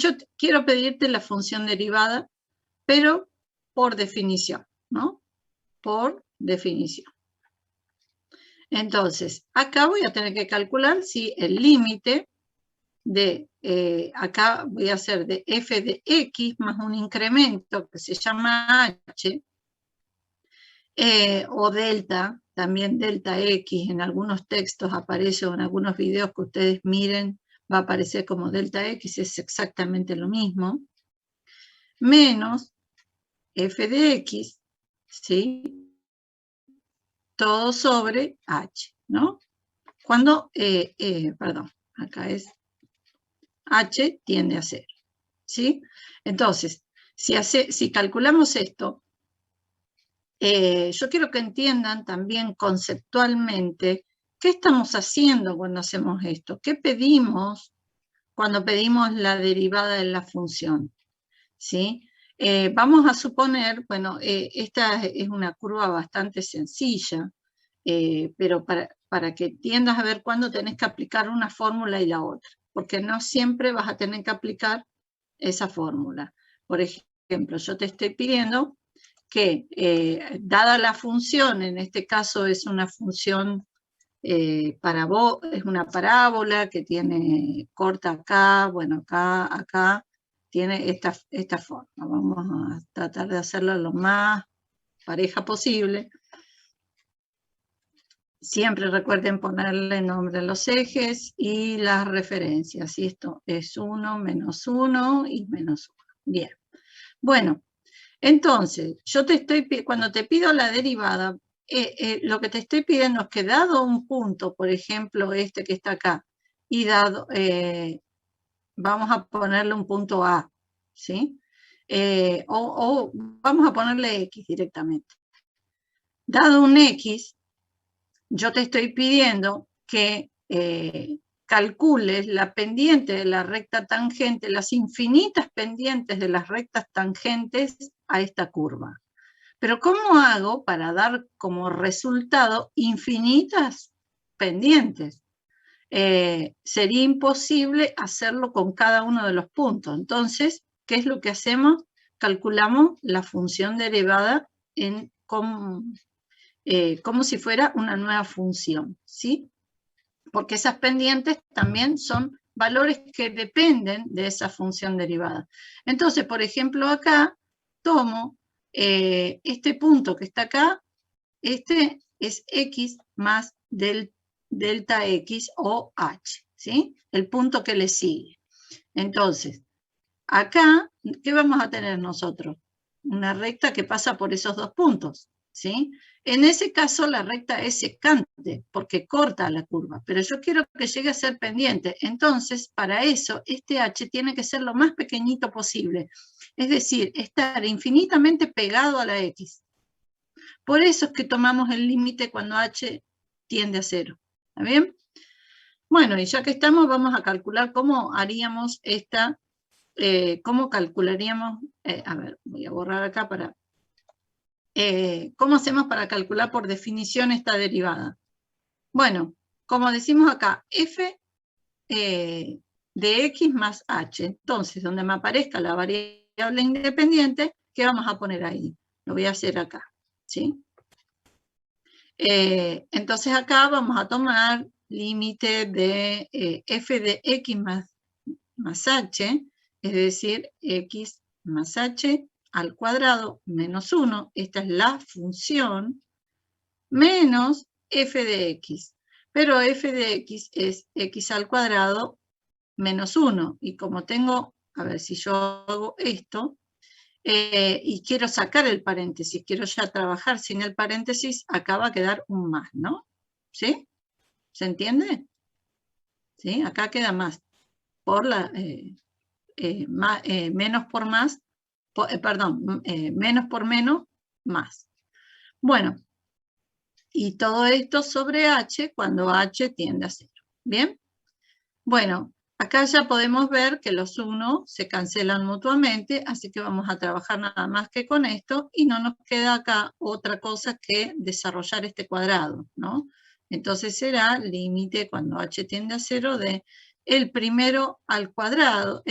yo quiero pedirte la función derivada, pero por definición, ¿no? Por definición. Entonces, acá voy a tener que calcular si el límite de, acá voy a hacer de f de x más un incremento que se llama h, o delta, también delta x, en algunos textos aparece, o en algunos videos que ustedes miren, va a aparecer como delta x, es exactamente lo mismo, menos f de x, ¿sí? Todo sobre h, ¿no? Cuando, perdón, acá es h tiende a 0, ¿sí? Entonces, si calculamos esto, yo quiero que entiendan también conceptualmente qué estamos haciendo cuando hacemos esto, qué pedimos cuando pedimos la derivada de la función, ¿sí? Vamos a suponer, bueno, esta es una curva bastante sencilla, pero para que tiendas a ver cuándo tenés que aplicar una fórmula y la otra, porque no siempre vas a tener que aplicar esa fórmula. Por ejemplo, yo te estoy pidiendo que, dada la función, en este caso es una función es una parábola que tiene corta acá, bueno, acá, tiene esta forma. Vamos a tratar de hacerlo lo más pareja posible. Siempre recuerden ponerle nombre a los ejes y las referencias. Y esto es 1, menos 1 y menos 1. Bien. Bueno, entonces, cuando te pido la derivada, lo que te estoy pidiendo es que dado un punto, por ejemplo, este que está acá, y dado, vamos a ponerle un punto A, ¿sí? O vamos a ponerle X directamente. Dado un X, yo te estoy pidiendo que calcules la pendiente de la recta tangente, las infinitas pendientes de las rectas tangentes a esta curva. Pero ¿cómo hago para dar como resultado infinitas pendientes? Sería imposible hacerlo con cada uno de los puntos. Entonces, ¿qué es lo que hacemos? Calculamos la función derivada como si fuera una nueva función, ¿sí? Porque esas pendientes también son valores que dependen de esa función derivada. Entonces, por ejemplo, acá tomo este punto que está acá, este es x más delta x o h, ¿sí? El punto que le sigue. Entonces, acá, ¿qué vamos a tener nosotros? Una recta que pasa por esos dos puntos, ¿sí? En ese caso la recta es secante, porque corta la curva, pero yo quiero que llegue a ser pendiente. Entonces, para eso, este h tiene que ser lo más pequeñito posible. Es decir, estar infinitamente pegado a la x. Por eso es que tomamos el límite cuando h tiende a 0. ¿Está bien? Bueno, y ya que estamos, vamos a calcular cómo haríamos esta, cómo calcularíamos, a ver, voy a borrar acá para... ¿cómo hacemos para calcular por definición esta derivada? Bueno, como decimos acá, f de x más h. Entonces, donde me aparezca la variable independiente, ¿qué vamos a poner ahí? Lo voy a hacer acá, ¿sí? Entonces acá vamos a tomar límite de f de x más h, es decir, x más h al cuadrado menos 1, esta es la función, menos f de x. Pero f de x es x al cuadrado menos 1. Y como tengo, a ver si yo hago esto, y quiero sacar el paréntesis, quiero ya trabajar sin el paréntesis, acá va a quedar un más, ¿no? ¿Sí? ¿Se entiende? ¿Sí? Acá queda más. Por la, menos por más, perdón, menos por menos, más. Bueno, y todo esto sobre h cuando h tiende a 0. ¿Bien? Bueno, acá ya podemos ver que los 1 se cancelan mutuamente, así que vamos a trabajar nada más que con esto y no nos queda acá otra cosa que desarrollar este cuadrado, ¿no? Entonces será límite cuando h tiende a 0 de el primero al cuadrado,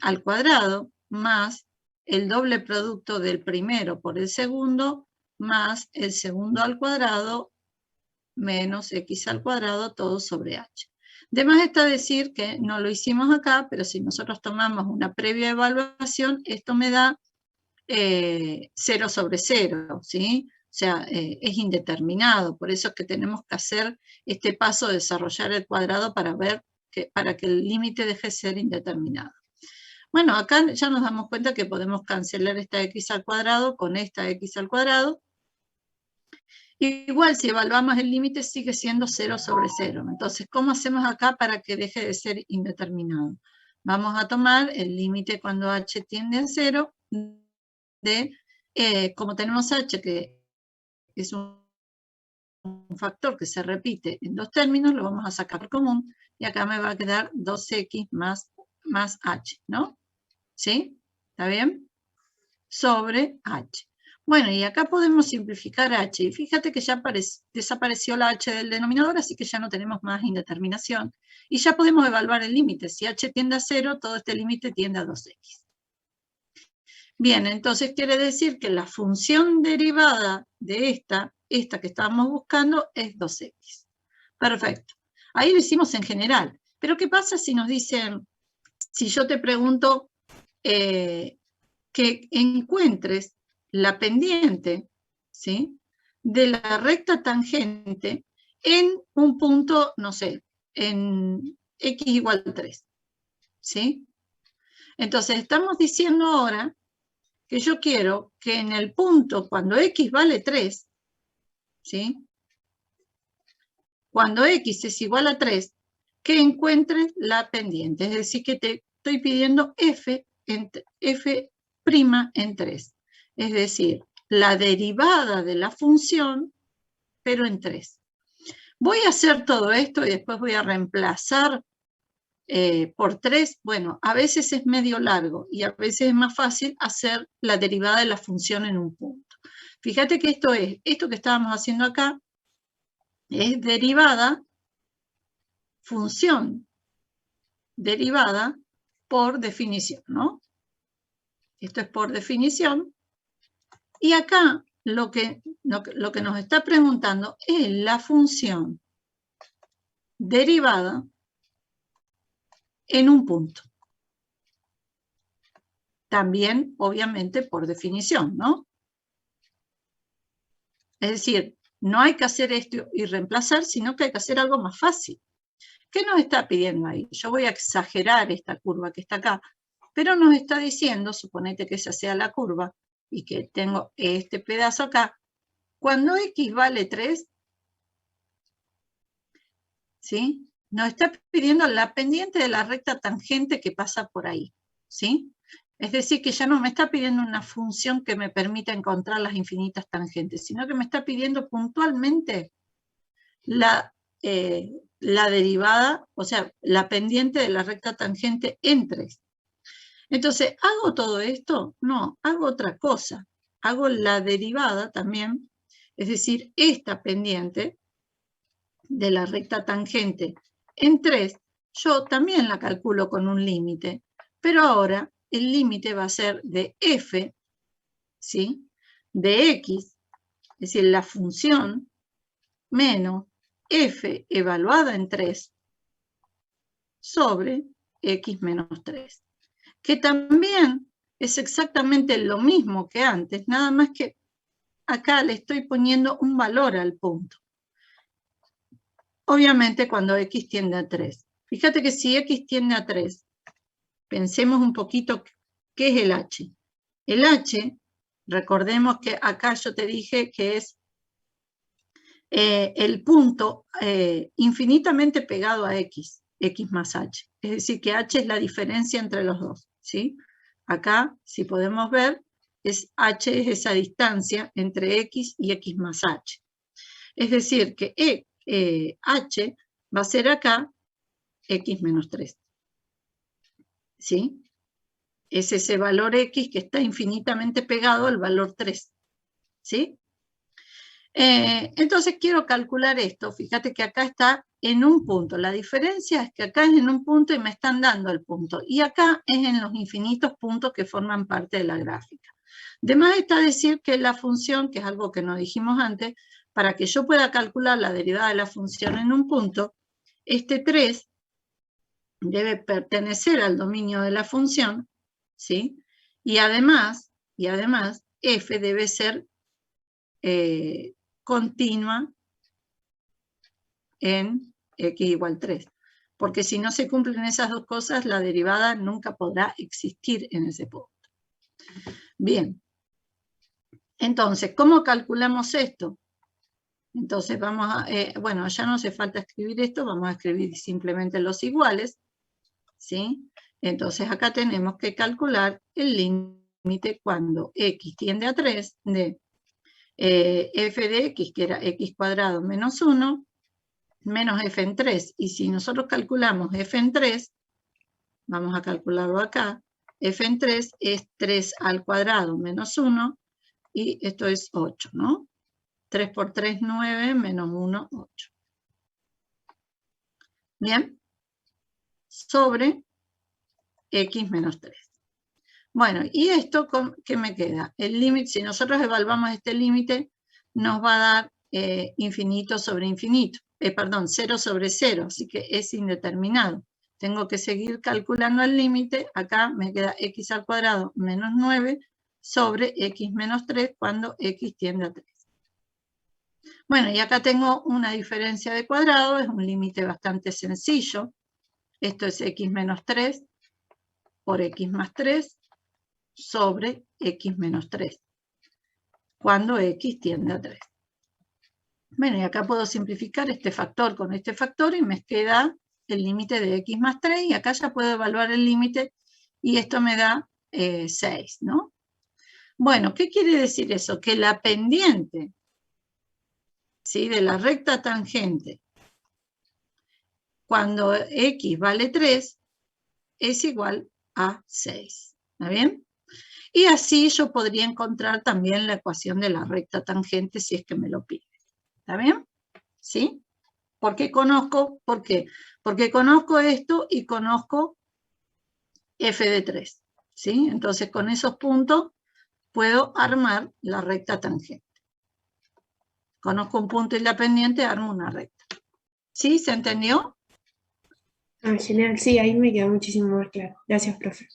al cuadrado más el doble producto del primero por el segundo más el segundo al cuadrado menos x al cuadrado todo sobre h. De más está decir que no lo hicimos acá, pero si nosotros tomamos una previa evaluación, esto me da 0 sobre 0, ¿sí? O sea, es indeterminado, por eso es que tenemos que hacer este paso de desarrollar el cuadrado para que el límite deje de ser indeterminado. Bueno, acá ya nos damos cuenta que podemos cancelar esta x al cuadrado con esta x al cuadrado. Igual, si evaluamos el límite, sigue siendo 0 sobre 0. Entonces, ¿cómo hacemos acá para que deje de ser indeterminado? Vamos a tomar el límite cuando h tiende a 0 como tenemos h, que es un factor que se repite en dos términos, lo vamos a sacar común, y acá me va a quedar 2x más h, ¿no? ¿Sí? ¿Está bien? Sobre h. Bueno, y acá podemos simplificar h, y fíjate que ya desapareció la h del denominador, así que ya no tenemos más indeterminación, y ya podemos evaluar el límite. Si h tiende a 0, todo este límite tiende a 2x. Bien, entonces quiere decir que la función derivada de esta que estábamos buscando, es 2x. Perfecto. Ahí lo hicimos en general. Pero ¿qué pasa si nos dicen, si yo te pregunto que encuentres la pendiente, ¿sí?, de la recta tangente en un punto, no sé, en x igual a 3, ¿sí? Entonces estamos diciendo ahora que yo quiero que en el punto, cuando x vale 3, ¿sí?, cuando x es igual a 3, que encuentres la pendiente. Es decir, que te estoy pidiendo f' en 3. Es decir, la derivada de la función, pero en 3. Voy a hacer todo esto y después voy a reemplazar por 3. Bueno, a veces es medio largo y a veces es más fácil hacer la derivada de la función en un punto. Fíjate que esto que estábamos haciendo acá es derivada, función derivada por definición, ¿no? Esto es por definición. Y acá lo que nos está preguntando es la función derivada en un punto. También, obviamente, por definición, ¿no? Es decir, no hay que hacer esto y reemplazar, sino que hay que hacer algo más fácil. ¿Qué nos está pidiendo ahí? Yo voy a exagerar esta curva que está acá, pero nos está diciendo, suponete que esa sea la curva, y que tengo este pedazo acá, cuando x vale 3, ¿sí?, nos está pidiendo la pendiente de la recta tangente que pasa por ahí, ¿sí? Es decir, que ya no me está pidiendo una función que me permita encontrar las infinitas tangentes, sino que me está pidiendo puntualmente la derivada, o sea, la pendiente de la recta tangente en 3. Entonces, ¿hago todo esto? No, hago otra cosa. Hago la derivada también, es decir, esta pendiente de la recta tangente en 3, yo también la calculo con un límite, pero ahora el límite va a ser de f, ¿sí?, de x, es decir, la función menos f evaluada en 3 sobre x menos 3, que también es exactamente lo mismo que antes, nada más que acá le estoy poniendo un valor al punto. Obviamente cuando x tiende a 3. Fíjate que si x tiende a 3, pensemos un poquito qué es el h. El h, recordemos que acá yo te dije que es el punto infinitamente pegado a x más h. Es decir, que h es la diferencia entre los dos, ¿sí? Acá, si podemos ver, h es esa distancia entre x y x más h. Es decir, que h va a ser acá x menos 3. ¿Sí? Es ese valor x que está infinitamente pegado al valor 3. ¿Sí? Entonces quiero calcular esto. Fíjate que acá está en un punto. La diferencia es que acá es en un punto y me están dando el punto. Y acá es en los infinitos puntos que forman parte de la gráfica. Además está decir que la función, que es algo que no dijimos antes, para que yo pueda calcular la derivada de la función en un punto, este 3 debe pertenecer al dominio de la función, ¿sí? Y además f debe ser continua en x igual 3. Porque si no se cumplen esas dos cosas, la derivada nunca podrá existir en ese punto. Bien. Entonces, ¿cómo calculamos esto? Entonces vamos a, bueno, ya no hace falta escribir esto, vamos a escribir simplemente los iguales, ¿sí? Entonces acá tenemos que calcular el límite cuando x tiende a 3 de f de x, que era x cuadrado menos 1, menos f en 3. Y si nosotros calculamos f en 3, vamos a calcularlo acá, f en 3 es 3 al cuadrado menos 1, y esto es 8, ¿no? 3 por 3, 9, menos 1, 8. Bien, sobre x menos 3. Bueno, ¿y esto qué me queda? El límite, si nosotros evaluamos este límite, nos va a dar infinito sobre infinito. Perdón, 0 sobre 0, así que es indeterminado. Tengo que seguir calculando el límite. Acá me queda x al cuadrado menos 9 sobre x menos 3 cuando x tiende a 3. Bueno, y acá tengo una diferencia de cuadrado, es un límite bastante sencillo. Esto es x menos 3 por x más 3 sobre x menos 3, cuando x tiende a 3. Bueno, y acá puedo simplificar este factor con este factor y me queda el límite de x más 3, y acá ya puedo evaluar el límite y esto me da 6, ¿no? Bueno, ¿qué quiere decir eso? Que la pendiente, ¿sí?, de la recta tangente cuando x vale 3 es igual a 6. ¿Está bien? Y así yo podría encontrar también la ecuación de la recta tangente si es que me lo pide. ¿Está bien? ¿Sí? Porque conozco, ¿por qué? Porque conozco esto y conozco f de 3. ¿Sí? Entonces con esos puntos puedo armar la recta tangente. Conozco un punto y la pendiente, armo una recta. ¿Sí? ¿Se entendió? Ah, genial, sí, ahí me quedó muchísimo más claro. Gracias, profe.